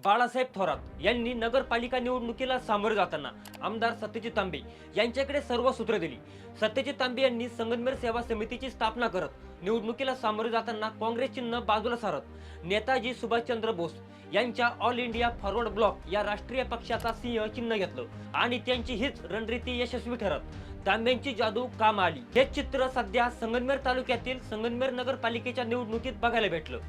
बाळासाहेब थोरात यांनी नगरपालिका निवडणुकीला सामोरे जाताना आमदार सत्यजित तांबे यांच्याकडे सर्व सूत्रे दिली। सत्यजित तांबे यांनी संगमनेर सेवा समितीची स्थापना करत निवडणुकीला सामोरे जाताना काँग्रेस चिन्ह बाजूला सारत नेताजी सुभाषचंद्र बोस यांच्या ऑल इंडिया फॉरवर्ड ब्लॉक या राष्ट्रीय पक्षाचा सिंह चिन्ह घेतलं आणि त्यांची हीच रणनीती यशस्वी ठरत तांब्यांची जादू काम आली। हे चित्र सध्या संगमनेर तालुक्यातील संगमनेर नगरपालिकेच्या निवडणुकीत बघायला भेटलं।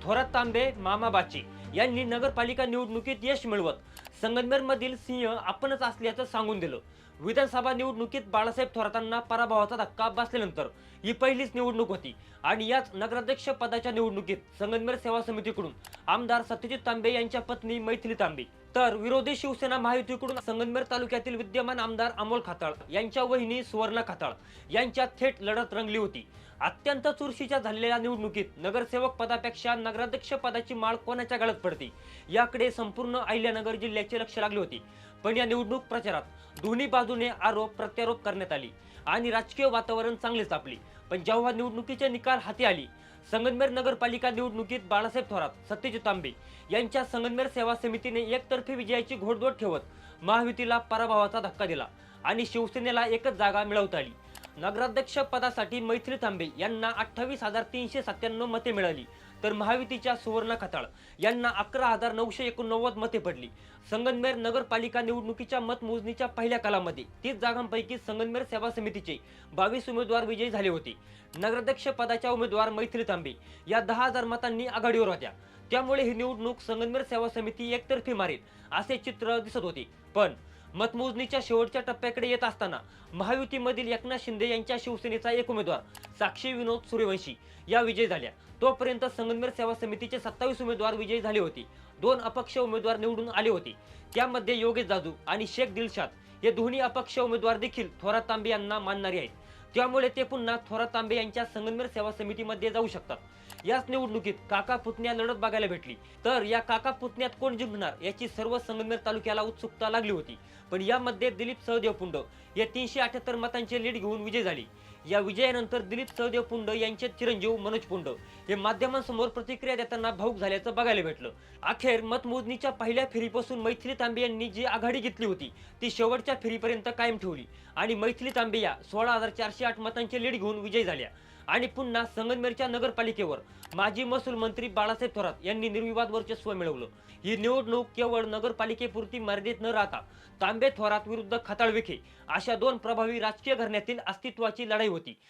थोरात तांबे मामा बाची यांनी नगरपालिका निवडणुकीत यश मिळवत संगमनेर मधील सिंह आपणच असल्याचं सांगून दिलं। विधानसभा निवडणुकीत बाळासाहेब थोरातांना पराभवाचा धक्का बसल्यानंतर ही पहिलीच निवडणूक होती आणि याच नगराध्यक्ष पदाच्या निवडणुकीत संगमनेर सेवा समितीकडून आमदार सत्यजित तांबे यांच्या पत्नी मैथिली तांबे तर विरोधी शिवसेना महायुतीकडून संगमनेर तालुक्यातील विद्यमान आमदार अमोल खताळ यांच्या वहिनी सुवर्णा खताळ यांच्यात थेट लढत रंगली होती। अत्यंत चुरशीच्या झालेल्या निवडणुकीत नगरसेवक पदापेक्षा नगराध्यक्ष पदाची माळ कोणाच्या गळ्यात पडते याकडे संपूर्ण अहिल्यानगर जिल्ह्याचे लक्ष लागले होते। पण या निवडणूक प्रचारात दोन्ही बाजूने आरोप प्रत्यारोप करण्यात आली आणि राजकीय वातावरण चांगले तापले। पण जेव्हा निवडणुकीचे निकाल हाती आली संगमनेर नगरपालिका निवडणुकीत बाळासाहेब थोरात सत्यजित तांबे यांच्या संगमनेर सेवा समितीने एकतर्फी विजयाची घोडदौड ठेवत महायुतीला पराभवाचा धक्का दिला आणि शिवसेनेला एकच जागा मिळवता आली। नगराध्यक्ष पदासाठी मैथिली तांबे यांना 28,397 मते मिळाली तर महायुतीच्या सुवर्ण खताळ यांना 11,989 मते पडली। संगमनेर नगरपालिका निवडणुकीच्या मतमोजणीच्या पहिल्या कालामध्ये 30 जागांपैकी संगमनेर सेवा समितीचे 22 उमेदवार विजयी झाले होते। नगराध्यक्ष पदाच्या उमेदवार मैथिली तांबे या 10,000 मतांनी आघाडीवर होत्या। त्यामुळे ही निवडणूक संगमनेर सेवा समिती एकतर्फी मारेल असे चित्र दिसत होते। पण मतमोजणीच्या शेवटच्या टप्प्याकडे येत असताना महायुतीमधील एकनाथ शिंदे यांच्या शिवसेनेचा एक उमेदवार साक्षी विनोद सूर्यवंशी या विजयी झाल्या। तोपर्यंत संगमनेर सेवा समितीचे 27 उमेदवार विजयी झाले होते। 2 अपक्ष उमेदवार निवडून आले होते, त्यामध्ये योगेश जाजू आणि शेख दिलशाद हे दोन्ही अपक्ष उमेदवार देखील थोरात तांबे यांना मानणारे आहेत। त्यामुळे ते पुन्हा थोरात तांबे यांच्या संगमनेर सेवा समितीमध्ये जाऊ शकतात। याच निवडणुकीत काका पुतण्या लढत बघायला भेटली तर या काका पुतण्यात कोण जिंकणार याची सर्व संगमनेर तालुक्याला उत्सुकता लागली होती। पण यामध्ये दिलीप सहदेव पुंड हे 378 मतांचे लीड घेऊन विजय झाले। या विजयानंतर दिलीप सहदेव पुंड यांचे चिरंजीव मनोज पुंड हे माध्यमांसमोर प्रतिक्रिया देताना भावुक झाल्याचं बघायला भेटलं। अखेर मतमोजणीच्या पहिल्या फेरीपासून मैथिली तांबे यांनी जी आघाडी घेतली होती ती शेवटच्या फेरीपर्यंत कायम ठेवली आणि मैथिली तांबे या 16,408 मतांचे लीड घेऊन विजयी झाल्या आणि पुन्हा संगमनेरच्या नगरपालिकेवर माजी महसूल मंत्री बाळासाहेब थोरात यांनी निर्विवाद वर्चस्व मिळवलं। ही निवडणूक केवळ नगरपालिकेपुरती मर्यादित न राहता तांबे थोरात विरुद्ध खताळ विखे अशा 2 प्रभावी राजकीय घराण्यातील अस्तित्वाची लढाई होती